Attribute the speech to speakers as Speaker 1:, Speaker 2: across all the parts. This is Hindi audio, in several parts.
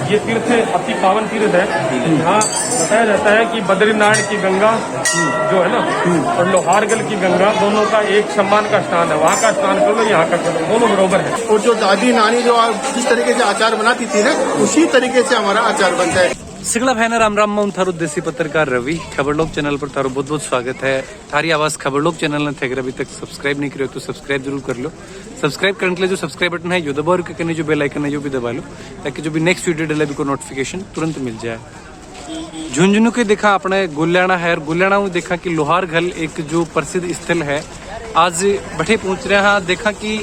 Speaker 1: ये तीर्थ अति पावन तीर्थ है। यहाँ बताया जाता है कि बद्रीनारायण की गंगा जो है ना और लोहारगल की गंगा दोनों का एक सम्मान का स्थान है। वहाँ का स्नान कर लो, यहाँ का कर लो, दोनों बराबर है।
Speaker 2: और जो दादी नानी जो जिस तरीके से अचार बनाती थी ना, उसी तरीके से हमारा अचार बनता है।
Speaker 3: सगला भाई राम राम मैं थारो देसी पत्रकार रवि खबरलोक चैनल पर थारो बहुत बहुत स्वागत है। थारी आवाज खबरलोक चैनल ने थे अभी तक सब्सक्राइब नहीं करो तो सब्सक्राइब जरूर कर लो। सब्सक्राइब करने के लिए जो सब्सक्राइब बटन है जो दबा और करने जो बेल आइकन है जो भी दबा लो, ताकि जो भी नेक्स्ट वीडियो डले को नोटिफिकेशन तुरंत मिल जाए। झुंझुनू के देखा अपने गुल्याणा है और गुल्याणा में देखा कि लोहारगल एक जो प्रसिद्ध स्थल है। आज बठे पहुंच रहे हैं, देखा कि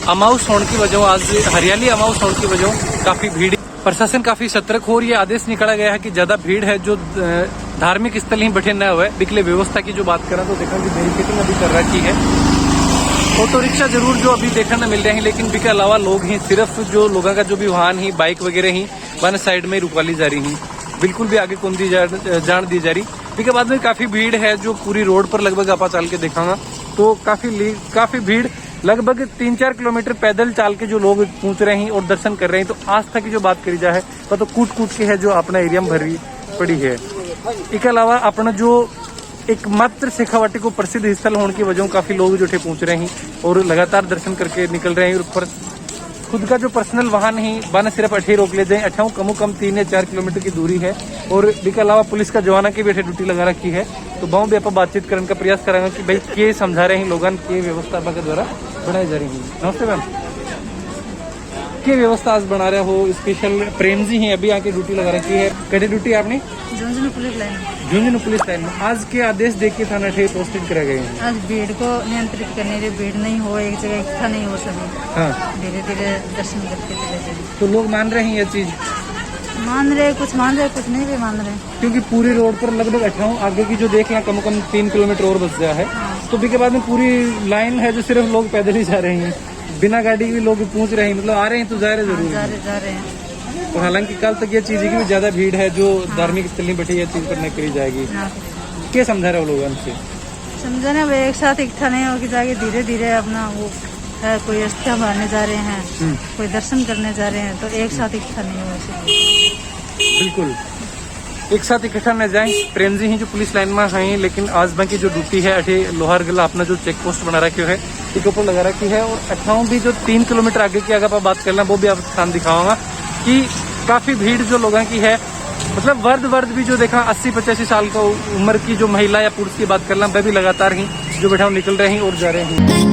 Speaker 3: अमाउस होने की वजह, आज हरियाली अमाउस होने की वजह काफी भीड़, प्रशासन काफी सतर्क हो रही है। आदेश निकाला गया है कि ज्यादा भीड़ है जो धार्मिक स्थल ही बैठे न हुए। बिकले व्यवस्था की जो बात करें तो देखा कि बैरिकेडिंग अभी कर रखी है। ऑटो रिक्शा जरूर जो अभी देखने न मिल रहे हैं, लेकिन इसके अलावा लोग ही सिर्फ जो लोगों का जो भी वाहन ही बाइक वगैरह ही वन साइड में रुकवाली जा रही है, बिल्कुल भी आगे कौन दी जान दी जा रही। इसके बाद में काफी भीड़ है जो पूरी रोड पर लगभग आपा चाल के देखागा तो काफी भीड़, लगभग 3-4 किलोमीटर पैदल चाल के जो लोग पहुंच रहे हैं और दर्शन कर रहे हैं। तो आस्था की जो बात करी जाए तो कूट के है जो अपना एरिया में भरी पड़ी है। इसके अलावा अपना जो एकमात्र शेखावाटी को प्रसिद्ध स्थल होने की वजह काफी लोग जो थे पहुंच रहे हैं और लगातार दर्शन करके निकल रहे हैं। और खुद का जो पर्सनल वाहन ही बना सिर्फ 18 रोक ले जाए, 18 कम 3 या 4 किलोमीटर की दूरी है। और इसके अलावा पुलिस का जवाना की भी ड्यूटी लगा रखी है। तो बहु भी आप बातचीत करने का प्रयास करेंगे कि भाई के समझा रहे हैं लोगों के व्यवस्था के द्वारा बनाई जा रही है। नमस्ते मैम, क्या व्यवस्था आज बना रहे हो? स्पेशल प्रेम जी हैं अभी आके ड्यूटी लगा रखी है। कड़ी ड्यूटी आपने?
Speaker 4: Jhunjhunu police line.
Speaker 3: Jhunjhunu police line में आज के आदेश देख के थाना ठे पोस्टेड करे गए हैं।
Speaker 4: आज भीड़ को नियंत्रित करने के, भीड़ नहीं हो, एक जगह इकट्ठा नहीं हो सके।
Speaker 3: हाँ,
Speaker 4: धीरे धीरे दर्शन करके चले जाए।
Speaker 3: तो लोग मान रहे हैं ये चीज?
Speaker 4: मान रहे, कुछ मान रहे, कुछ नहीं भी मान रहे।
Speaker 3: क्योंकि पूरी रोड पर लगभग 18 आगे की जो देख लें कम 3 किलोमीटर और बच गया है। तो भी के बाद में पूरी लाइन है जो सिर्फ लोग पैदल ही जा रहे हैं, बिना गाड़ी के भी लोग पहुंच रहे हैं, मतलब आ रहे हैं तो जा रहे जरूर
Speaker 4: जा रहे हैं।
Speaker 3: तो हालांकि कल तक ये चीज की भी ज्यादा भीड़ है जो धार्मिक स्थल नहीं बैठी, ये चीज पर नहीं करी जाएगी। क्या समझा रहे हो लोगों से?
Speaker 4: समझाने अब एक साथ इकट्ठा नहीं होकर जाके धीरे धीरे अपना वो है, कोई अस्थियां भरने जा रहे हैं, कोई दर्शन करने जा रहे हैं, तो एक साथ इकट्ठा नहीं हो सके।
Speaker 3: बिल्कुल एक साथ इकट्ठा न जाए। प्रेम जी ही जो पुलिस लाइन में हैं, लेकिन आज की जो ड्यूटी है अठे लोहारगला अपना जो चेक पोस्ट बना रखी है इसके ऊपर लगा रखी है। और 18 भी जो 3 किलोमीटर आगे की अगर आप बात कर लें वो भी आप स्थान दिखाऊंगा कि काफी भीड़ जो लोगों की है। मतलब वर्द भी जो देखा 80-85 साल का उम्र की जो महिला या पुरुष की बात कर लें वह भी लगातार ही जो बैठा निकल रहे हैं और जा रहे हैं।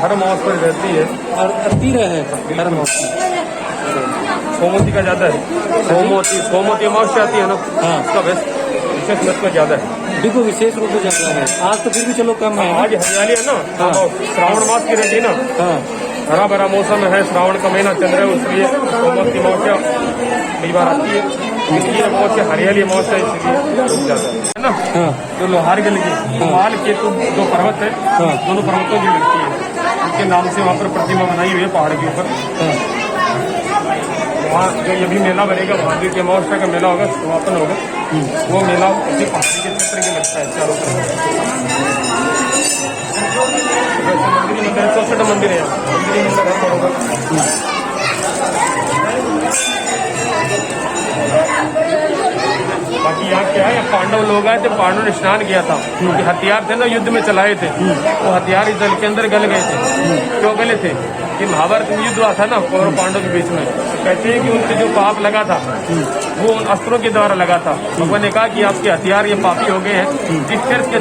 Speaker 1: हर अमावस पर रहती है
Speaker 3: और अति रहे हर मौसम
Speaker 1: सोमवती का ज्यादा है। सोमवती अमावस्या आती है ना, हाँ, उसका विशेष महत्व ज्यादा है।
Speaker 3: देखो विशेष रूप से ज्यादा है। आज तो फिर भी चलो कम है।
Speaker 1: आज हरियाली है ना,
Speaker 3: हाँ।
Speaker 1: श्रावण मास की रहती है ना,
Speaker 3: हाँ,
Speaker 1: हरा भरा मौसम है, श्रावण का महीना चल रहा है, इसलिए सोमवती अमावस्या कई बार आती है। इसलिए अमावस्या हरियाली अमावस्या इसलिए रुक जाता है ना।
Speaker 3: हाँ,
Speaker 1: तो लोहारगल की हिमाल केतु दो पर्वत है, दोनों पर्वतों की लगती है, उनके नाम से वहाँ पर प्रतिमा बनाई हुई है पहाड़ के ऊपर। वहाँ जो ये भी मेला बनेगा, महावीर की अमावस्या का मेला होगा, समापन होगा, वो मेला उसी पहाड़ी के क्षेत्र के लगता है चारों तरफ। मंदिर है, 64 मंदिर है, मंदिर है बरोबर। बाकी यहाँ क्या है, पांडव लोग आए थे, पांडव ने स्नान किया था, क्योंकि हथियार थे ना युद्ध में चलाए थे, वो हथियार इस जल के अंदर गल गए थे। क्यों गले थे कि महाभारत में युद्ध हुआ था ना कौरव पांडव के बीच में, कहते हैं कि उनके जो पाप लगा था वो उन अस्त्रों के द्वारा लगा था। भगवान ने कहा कि आपके हथियार ये पापी हो गए हैं, जिस चर्च के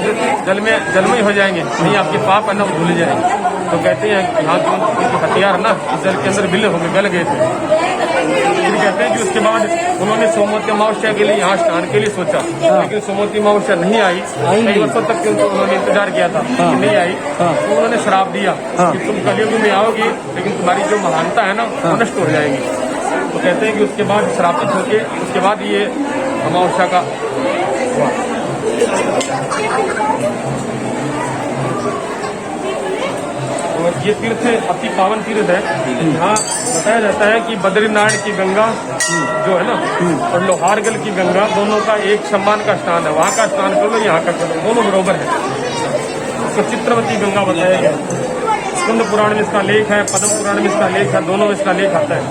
Speaker 1: जल में हो जाएंगे, नहीं आपके पाप है ना वो धुल जाएंगे। तो कहते हैं कि यहाँ के हथियार ना इस जल के अंदर विलीन हो गए, गल गए थे। फिर कहते हैं कि उसके बाद उन्होंने सोमवती अमावस्या के लिए यहाँ स्नान के लिए सोचा, लेकिन सोमवती अमावस्या नहीं आई। कई वर्षों तक उन्होंने इंतजार किया था कि नहीं आई, तो उन्होंने श्राप दिया कि तुम कलयुग में आओगी, लेकिन तुम्हारी जो महानता है ना वो नष्ट हो जाएगी। तो कहते हैं कि उसके बाद श्रापित होके उसके बाद ये अमावस्या का हुआ। और ये तीर्थ अति पावन तीर्थ है। यहाँ बताया जाता है कि बद्रीनारायण की गंगा जो है ना और लोहारगल की गंगा दोनों का एक सम्मान का स्नान है। वहाँ का स्नान कर लो, यहाँ का कर लो, दोनों बरोबर है। इसको चित्रवती गंगा बताया गया। स्कंद पुराण में इसका लेख है, पद्म पुराण में इसका लेख है, दोनों में इसका लेख आता है।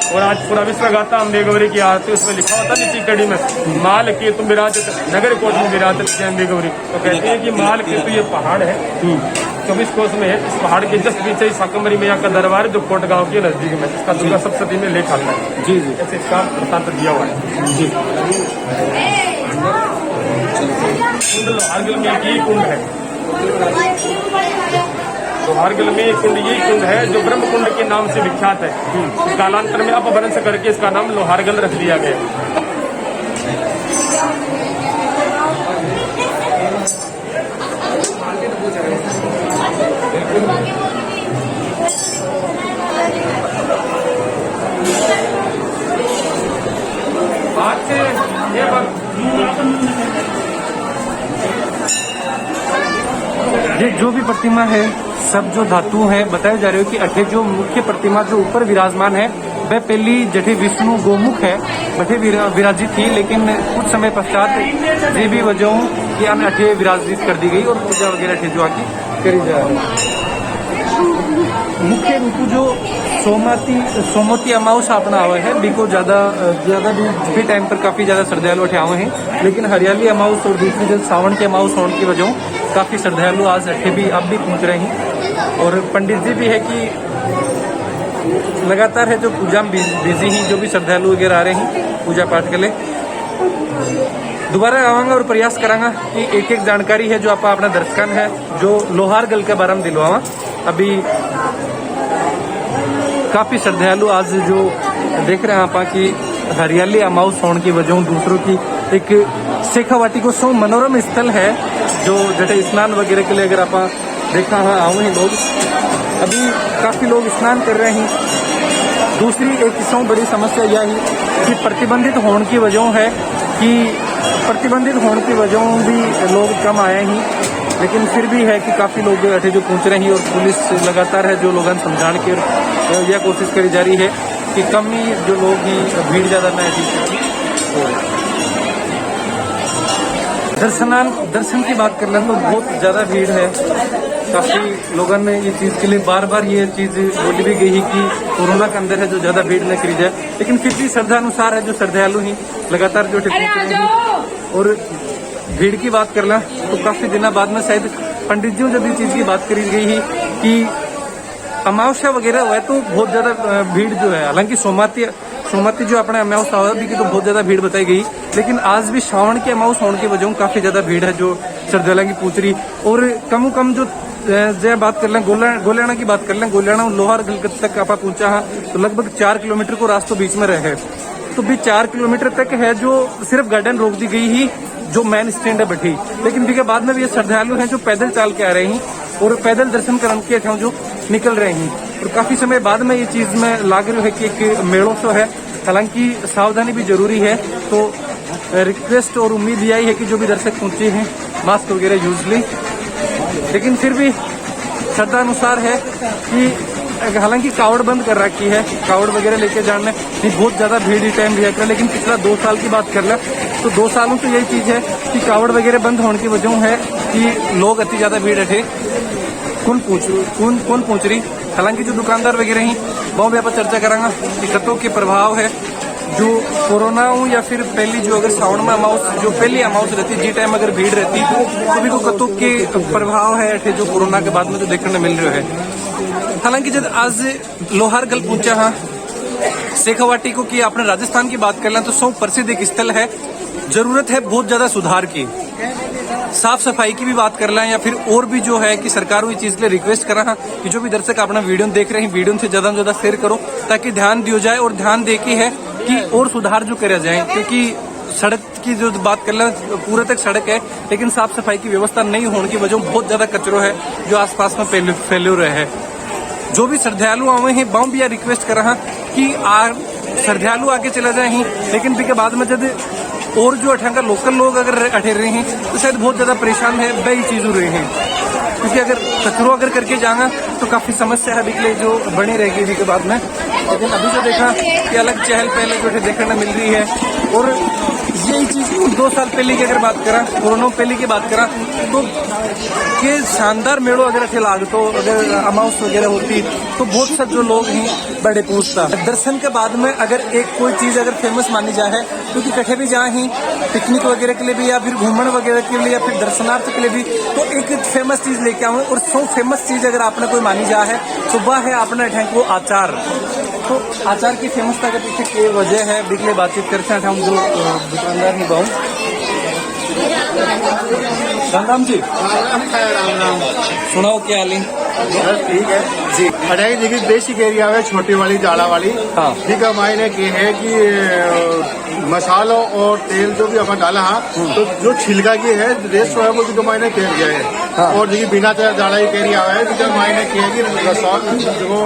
Speaker 1: और आज पूरा विश्व गाथा अम्बे गौरी की आरती, उसमें लिखा होता नीचे कड़ी में माल के तुम विराजत नगर कोट में विराजत अम्बे गौरी। तो कहते हैं कि माल के तो ये पहाड़ है 24 कोस में है। इस पहाड़ के जस्ट पीछे शाकंभरी मैया का दरबार जो कोट गांव के नजदीक में, इसका दुर्गा सप्तशती में लेख आता है। जी जी, ऐसे इसका वृत्तांत दिया हुआ है। जी, कुंड लोहारगल में एक ही कुंड है। लोहारगल में एक कुंड यही कुंड है जो ब्रह्म कुंड के नाम से विख्यात है। कालांतर में अपभ्रंश करके इसका नाम लोहारगल रख दिया गया।
Speaker 3: ये जो भी प्रतिमा है सब जो धातु है बताए जा रहे हो कि अठे जो मुख्य प्रतिमा जो ऊपर विराजमान है वह पहली जठे विष्णु गोमुख है बठे विराजित थी, लेकिन कुछ समय पश्चात देवी वजहों की अन्य अठे विराजित कर दी गई और पूजा वगैरह अठे जो आकी करी जा रही है। मुख्य ऋतु जो सोमवती अमावस्या अपना आवा है बिको ज्यादा भी टाइम पर काफी ज्यादा श्रद्धालु अठे आवे हैं, लेकिन हरियाली अमावस्या और दूसरी जो सावन के अमावस्या होने की वजह काफी श्रद्धालु आज अठे भी अब भी पहुंच रहे हैं। और पंडित जी भी है कि लगातार है जो पूजा में बिजी ही, जो भी श्रद्धालु वगैरह आ रहे हैं पूजा पाठ के लिए। दोबारा आवांगा और प्रयास करांगा कि एक एक जानकारी है जो आप अपना दर्शकन है जो लोहारगल के बारे में दिलवावा। अभी काफी श्रद्धालु आज जो देख रहे हैं आप कि हरियाली अमावस्या होने की वजह दूसरों की एक शेखावाटी को सो मनोरम स्थल है जो जटे स्नान वगैरह के लिए अगर आप देखा हाँ आए हैं लोग, अभी काफी लोग स्नान कर रहे हैं। दूसरी एक सौ बड़ी समस्या यह है कि प्रतिबंधित होने की वजह है कि प्रतिबंधित होने की वजह भी लोग कम आए हैं, लेकिन फिर भी है कि काफी लोग अठे जो पहुंच रहे हैं और पुलिस लगातार है जो लोगों समझाने की यह कोशिश करी जा रही है कि कम ही जो लोग ही भीड़ ज्यादा ना है। दर्शन की बात कर लें तो बहुत ज्यादा भीड़ है। काफी लोगों ने ये चीज के लिए बार बार ये चीज बोली भी गई है कि कोरोना के अंदर है जो ज्यादा भीड़ न करी जाए, लेकिन फिर भी श्रद्धा अनुसार है जो श्रद्धालु ही लगातार जो और भीड़ की बात कर लें तो काफी दिनों बाद में शायद पंडित जी जब ये चीज की बात करी गई है कि अमावस्या वगैरह हुआ तो बहुत ज्यादा भीड़ जो है, हालांकि सोमवती जो अपने अमावस्या हुआ भी तो बहुत ज्यादा भीड़ बताई गई, लेकिन आज भी श्रावण के अमावस्या होने की वजह काफी ज्यादा भीड़ है जो श्रद्धालु की पूछ रही। और कम जो बात कर लें गोलियाना की बात कर लें, गोलियाना लोहारगल तक आप पहुंचा है तो लगभग 4 किलोमीटर को रास्ता बीच में रहे, तो भी 4 किलोमीटर तक है जो सिर्फ गार्डन रोक दी गई ही जो मेन स्टैंड है बैठी, लेकिन भी के बाद में भी ये श्रद्धालु हैं जो पैदल चाल के आ रहे हैं और पैदल दर्शन करने के थे जो निकल रहे हैं। और काफी समय बाद में ये चीज में लाग रही है कि एक मेलों से है, हालांकि सावधानी भी जरूरी है। तो रिक्वेस्ट और उम्मीद यही है कि जो भी दर्शक पहुंचे हैं मास्क वगैरह यूज लें, लेकिन फिर भी श्रद्धा अनुसार है कि हालांकि कावड़ बंद कर रखी है, कावड़ वगैरह लेके जाने की बहुत ज्यादा भीड़ टाइम दिया कर, लेकिन पिछला 2 साल की बात कर ले तो 2 सालों से यही चीज है कि कावड़ वगैरह बंद होने की वजह है कि लोग अति ज्यादा भीड़ थे। कौन पहुंच रही, हालांकि जो दुकानदार वगैरह हैं वो भी आप चर्चा करांगा कि कतों के प्रभाव है जो कोरोना हो या फिर पहली जो अगर साउंड में अमाउस जो पहली अमाउस रहती जी टाइम अगर भीड़ रहती तो भी को कतुक के प्रभाव है अठे जो कोरोना के बाद में जो देखने मिल रहा है। हालांकि जब आज लोहारगल पहुंचा हाँ शेखावाटी को कि आपने राजस्थान की बात कर लें तो सौ प्रसिद्ध एक स्थल है। जरूरत है बहुत ज्यादा सुधार की, साफ सफाई की भी बात कर लें या फिर और भी जो है कि सरकार को इस चीज के लिए रिक्वेस्ट कर रहा कि जो भी दर्शक अपना वीडियो देख रहे हैं वीडियो से ज्यादा शेयर करो ताकि ध्यान दिया जाए और ध्यान दे के है कि और सुधार जो करा जाए। क्योंकि सड़क की जो बात कर लें पूरे तक सड़क है लेकिन साफ सफाई की व्यवस्था नहीं होने की वजह बहुत ज्यादा कचरो है जो आसपास में फैले हुए है। जो भी श्रद्धालु आए हैं बाऊ भी यह रिक्वेस्ट कर रहा कि श्रद्धालु आगे चला जाए ही, लेकिन भी के बाद में जब और जो अठांका लोकल लोग अगर अठे रहे हैं तो शायद बहुत ज्यादा परेशान है वही चीज हो रहे हैं। क्योंकि अगर कचरो अगर करके जाना तो काफी समस्या है बिकले जो बनी रहेगी इसी के बाद में। लेकिन अभी जो देखा कि अलग चहल पहले जो देखने मिल रही है और यही चीज 2 साल पहले की अगर बात करा कोरोना पहले की बात करा तो ये शानदार मेड़ो अगर अच्छे लागतो अगर अमाउस वगैरह होती तो बहुत सारे जो लोग हैं बड़े पूछता दर्शन के बाद में अगर एक कोई चीज अगर फेमस मानी जाए क्योंकि कठे भी जाए ही पिकनिक वगैरह के लिए भी या फिर घूमने वगैरह के लिए या फिर दर्शनार्थ के लिए भी तो एक फेमस चीज लेके आऊँ और सो फेमस चीज अगर आपने कोई मानी जाए है सुबह है आपने ठेंक वो आचार। तो आचार की फेमसता के पीछे क्या वजह है बिकले बातचीत करते हैं हम जो दुकानदार ही बाहू। राम जी
Speaker 2: राम
Speaker 3: सुनाओ क्या हाल है?
Speaker 2: बस ठीक है जी। अढ़ाई देखिए बेसिक एरिया है छोटी वाली जाड़ा वाली
Speaker 3: हाँ।
Speaker 2: ठीक है मायने की है कि मसालों और तेल जो भी अपन डाला है तो जो छिलका की है रेस्ट है वो भी मायने तेल गया है हाँ। और देखिए बिना जाड़ा की एरिया है तो मायने की है कि जो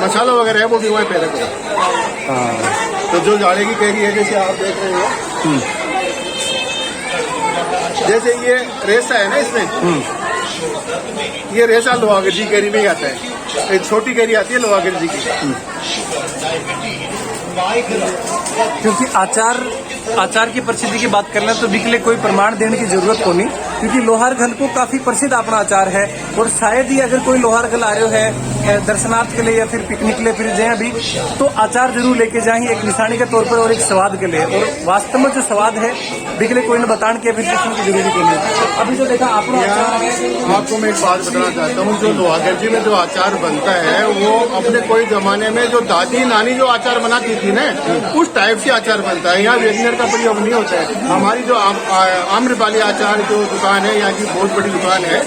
Speaker 2: मसाला वगैरह है वो भी वही पहले को हाँ। तो जो जाड़े की कैरी है जैसे आप देख रहे हो जैसे ये रेसा है ना इसमें ये रेसा लोहागढ़ जी कैरी में ही आता है। एक छोटी कैरी आती है लोहागढ़ जी की।
Speaker 3: क्योंकि आचार की प्रसिद्धि की बात करना तो बिकले कोई प्रमाण देने की जरूरत को नहीं क्योंकि लोहारगढ़ को काफी प्रसिद्ध अपना आचार है और शायद ही अगर कोई लोहारगढ़ आ रहे है दर्शनार्थ के लिए या फिर पिकनिक के लिए फिर जाए अभी तो आचार जरूर लेके जाए एक निशानी के तौर पर और एक स्वाद के लिए और वास्तव में जो स्वाद है बिकले कोई ने बताने की अप्रिसिएशन की जरूरत को नहीं। अभी जो देखा
Speaker 2: आपको मैं एक बात बताना चाहता हूँ जो लोहागढ़ जी में जो आचार बनता है वो अपने कोई जमाने में जो दादी नानी जो आचार बनाती थी ना उस टाइप से आचार बनता है। यहाँ वेगनर का प्रयोग नहीं होता है। हमारी जो आम्रपाली आचार जो दुकान है यहाँ की बहुत बड़ी दुकान है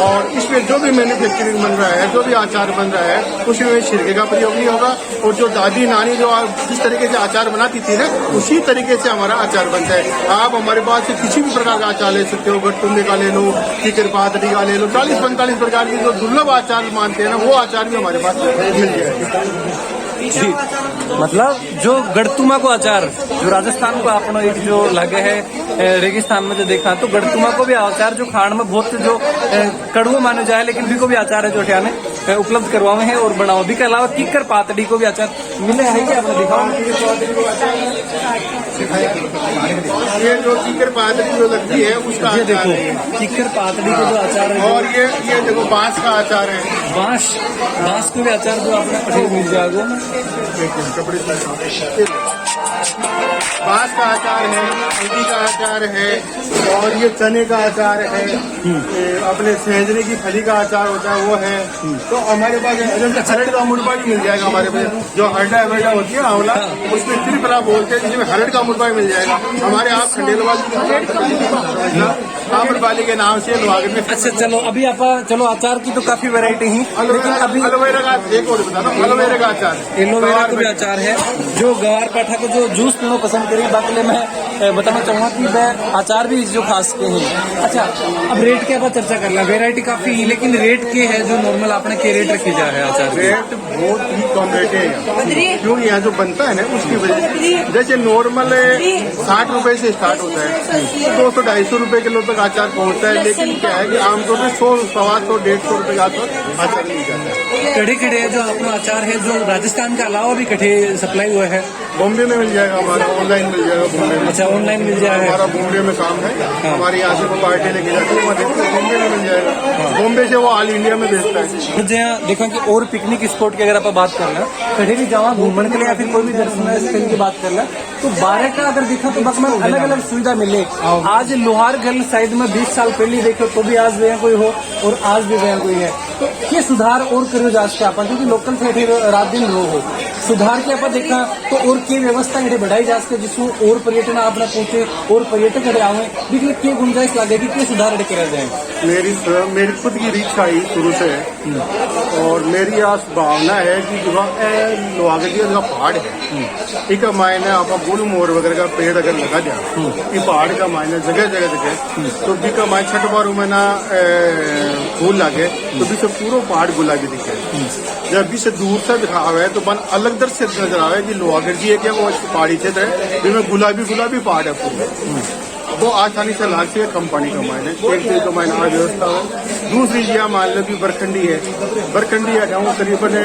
Speaker 2: और इसमें जो भी मैन्युफैक्चरिंग बन रहा है जो भी आचार बन रहा है उसमें छिलके का प्रयोग नहीं होगा और जो दादी नानी जो जिस तरीके से आचार बनाती थी ना उसी तरीके से हमारा आचार बनता है। आप हमारे पास से किसी भी प्रकार का आचार ले सकते हो गट्टुंडे का ले लो कीकर पातड़ी का ले लो 40-45 प्रकार की जो दुर्लभ आचार मानते हैं ना वो आचार भी हमारे पास मिल जाएगा
Speaker 3: जी। मतलब जो गढ़तुमा को आचार जो राजस्थान को अपना एक जो लगे है रेगिस्तान में जो देखा तो गढ़तुमा को भी आचार जो खान में बहुत जो कड़ुआ माने जाए लेकिन भी को भी आचार है जो ठियाने उपलब्ध करवाए हैं और बनाओ भी के अलावा कीकर पातड़ी को भी आचार मिले है क्या आपने दिखाओ।
Speaker 2: ये जो कीकर पातड़ी जो लगती है उसका
Speaker 3: ये देखो कीकर पातड़ी को जो आचार है
Speaker 2: और ये देखो बांस का आचार है
Speaker 3: बांस को भी आचार जो आपने मिल जाएगा
Speaker 2: बांस का आचार है हल्दी का आचार है और ये चने का आचार है अपने सेंजरे की फली का आचार होता है वो है। तो हमारे पास हरड़ का मुरबा भी मिल जाएगा हमारे पास जो हरडा वर्डा होती है आंवला उसमें त्रिफला बोलते हैं जिसमें हरड़ का मुरबा भी मिल जाएगा हमारे आप खंडेलवाल आम्रपाली के नाम से लोहागढ़ में।
Speaker 3: अच्छा चलो अभी आप चलो आचार की तो काफी वैरायटी ही लेकिन अभी
Speaker 2: एलोवेरा का एक और बता दो एलोवेरा का आचार
Speaker 3: एलोवेरा का भी आचार है जो गवार पाठा को जो जूस पीना पसंद करी बाकी मैं बताना चाहूंगा कि वह आचार भी जो खास के हैं। अच्छा अब रेट के बाद चर्चा कर लें वैरायटी काफी है लेकिन रेट के है जो नॉर्मल आपने के रेट रखी जा है आचार
Speaker 2: रेट बहुत ही कम रेट है क्योंकि यहाँ जो बनता है ना उसकी वजह से जैसे नॉर्मल 60 रुपए से स्टार्ट होता है 200-250 रुपए किलो तक आचार पहुँचता है लेकिन क्या है कि आमतौर पर 100-150 रुपए का आचार मिल जाता है।
Speaker 3: कड़े कड़े जो अपना आचार है जो राजस्थान के अलावा भी कठे सप्लाई हुआ है
Speaker 2: बॉम्बे में मिल जाएगा हमारा ऑनलाइन मिल जाएगा बॉम्बे में।
Speaker 3: अच्छा ऑनलाइन मिल जाएगा
Speaker 2: हमारा बॉम्बे में काम है हमारे यहाँ से वो पार्टी लेके जाते हैं बॉम्बे में मिल जाएगा। बॉम्बे रुपए से वो ऑल इंडिया में बेचता है।
Speaker 3: जे देखो कि और पिकनिक स्पॉट की अगर आप बात करना कहीं भी जावा घूमने के लिए या फिर कोई भी दर्शनीय स्थल की बात करना तो 12 का अगर देखा तो बस अलग अलग सुविधा मिले। आज लोहारगल साइड में 20 साल पहले देखो तो भी आज भी कोई हो और आज भी वह कोई है तो ये सुधार और करो जाके आप क्योंकि लोकल थे रात दिन लोग हो सुधार के आप देखा तो और की व्यवस्था इधर बढ़ाई जा सके जिसमें और पर्यटन आपने पहुंचे और पर्यटक इधर आवे लेकिन क्या गुंजाइश लगेगी कि सुधार इधर करा जाए।
Speaker 2: मेरी खुद की इच्छा ही शुरू से है और मेरी आस भावना है कि जो लोहागढ़ का पहाड़ है एक मायने आप गुल मोर वगैरह का पेड़ अगर लगा दिया ये पहाड़ का मायने जगह जगह तो भी का मायने छठ बार में ना फूल लागे तो भी से पूरा पहाड़ गुलाबी दिखे जब भी से दूर से दिखा हुआ है तो बन अलग दर से नजर आ रहा है कि लोहागढ़ जी है क्या वो पहाड़ी क्षेत्र है जिसमें गुलाबी पहाड़ है पूरा वो आसानी से लाग से कंपनी का मायने एक चीज का मायने व्यवस्था है। दूसरी जी मान लो कि बरखंडी है बरखंडी हटाऊँ करीबन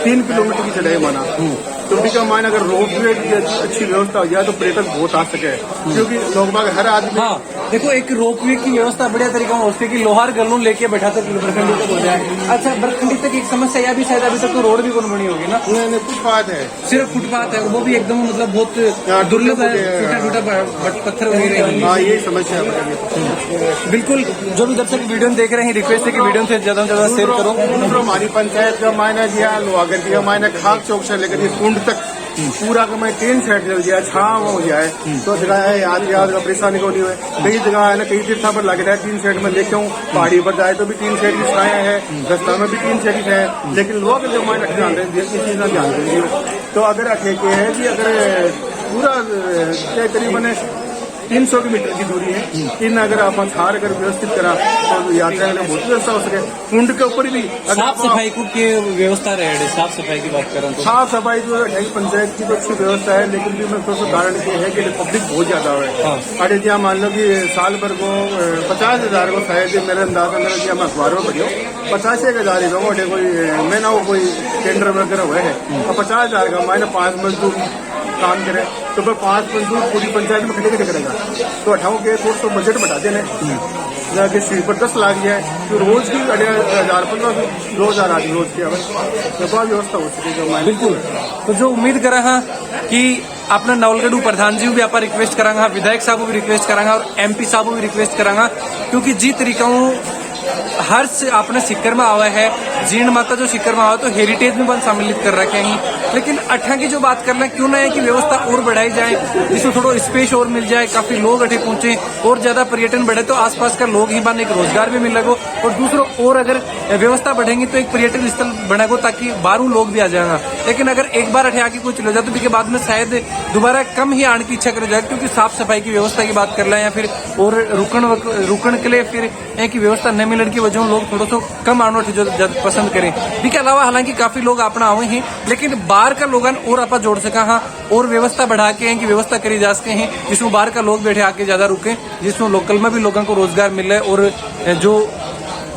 Speaker 2: 3 किलोमीटर की चढ़ाई माना तो भी का मायने अगर रोप वे की अच्छी व्यवस्था हो जाए तो पर्यटक बहुत आ सके क्योंकि लोग बाग हर आदमी
Speaker 3: हाँ देखो एक रोपवे की व्यवस्था बढ़िया तरीका में होती है कि लोहारगल लेके बैठा तक बरखंडी तक हो जाए। अच्छा बरखंडी तक एक समस्या यह भी शायद अभी तक तो रोड भी कौन बनी होगी ना
Speaker 2: फुटपाथ है
Speaker 3: सिर्फ फुटपाथ है वो भी एकदम मतलब बहुत दुर्लभ है छोटा पत्थर वगैरह
Speaker 2: हाँ यही समस्या है।
Speaker 3: बिल्कुल जो भी दर्शक वीडियो देख रहे हैं रिक्वेस्ट है कि वीडियो से ज्यादा शेयर करो।
Speaker 2: हमारी पंचायत का मायना दिया लोहागढ़ का मायना खाक चौक से लेकर कुंड तक पूरा का मैं 3 सेट चल जाए छाव हो जाए तो जगह है याद का परेशानी को नहीं हुए कई जगह है ना कई तीर्था पर लग रहा है 3 सेट में लेके हूँ पहाड़ी पर जाए तो भी 3 सेट की छाया है रास्ता में भी 3 सेट की है लेकिन लोग जो मायने ध्यान दें इस चीज का ध्यान देंगे तो अगर ठेके है कि अगर पूरा करीबन 300 मीटर की दूरी है इन अगर आप छार अगर व्यवस्थित करा तो यात्रा में बहुत व्यवस्था हो सके कुंड के ऊपर भी
Speaker 3: साफ सफाई की व्यवस्था रहे साफ सफाई की बात करें तो
Speaker 2: साफ सफाई जो है पंचायत की तो अच्छी व्यवस्था है लेकिन भी मैं थोड़ा कारण ये है कि पब्लिक बहुत ज्यादा है। अरे जी मान लो कि साल भर को 50,000 को शायद मेरे अंदाजा मेरा जी मैं अखबारों में पढ़ियो 85,000 ही कोई मैं ना वो कोई टेंडर वगैरह हुए है और 50,000 का मायने 5 मजदूर काम करे तो फिर 5 मजदूर पूरी पंचायत में खड़े करेगा तो अठाओ के थोड़ा सा बजट बढ़ा देने जाके सीट पर 10 लाख जाए तो रोज की 1,000-1500 2,000 आदमी रोज की व्यवस्था हो सकेगा।
Speaker 3: बिल्कुल तो जो उम्मीद करा हाँ कि अपना नवलगढ़ प्रधान जी भी आप रिक्वेस्ट करांगा विधायक साहब भी रिक्वेस्ट करांगा और MP साहब भी रिक्वेस्ट करांगा क्योंकि जी तरीका हर से आपने सिक्कर में आवा है जीर्ण माता जो सिक्कर में आवा तो हेरिटेज में बन सम्मिलित कर रखे हैं लेकिन अठा की जो बात करना क्यों ना है कि व्यवस्था और बढ़ाई जाए जिसमें थोड़ा स्पेस और मिल जाए काफी लोग अठे पहुंचे और ज्यादा पर्यटन बढ़े तो आसपास का लोग ही बन एक रोजगार भी मिलेगा और दूसरों और अगर व्यवस्था बढ़ेंगी तो एक पर्यटन स्थल बनेगा ताकि बाहरों लोग भी आ जाएगा। लेकिन अगर एक बार अठे आके कुछ चले जाए तो उसके बाद में शायद दोबारा कम ही आने की इच्छा कर जाए क्योंकि साफ सफाई की व्यवस्था की बात कर रहे हैं या फिर और रुकन के लिए फिर की व्यवस्था न मिलने की वजह लोग थोड़ा सा कम आना पसंद करें। इसके अलावा हालांकि काफी लोग अपना आवे हैं लेकिन बाहर का लोग और आप जोड़ सका हाँ और व्यवस्था बढ़ा के हैं कि व्यवस्था करी जा सके हैं जिसमें बाहर का लोग बैठे आके ज्यादा रुके जिसमें लोकल में भी लोगों को रोजगार मिल रहा है और जो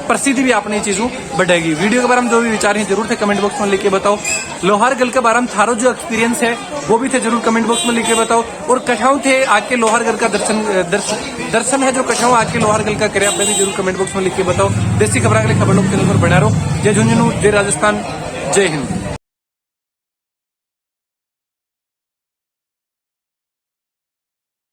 Speaker 3: प्रसिद्धि भी अपनी चीजों बढ़ेगी। वीडियो के बारे में जो भी विचार हैं जरूर थे कमेंट बॉक्स में लिख के बताओ। लोहारगल के बारे में थारो जो एक्सपीरियंस है वो भी थे जरूर कमेंट बॉक्स में लिख के बताओ और कठाऊ थे आके लोहारगल का दर्शन है जो कठाऊ आके लोहारगल का करे आपने भी जरूर कमेंट बॉक्स में लिख के बताओ। देसी खबर के लिए खबर लोग चैनल पर बना रहो। जय झुंझुनू जय राजस्थान जय हिंद।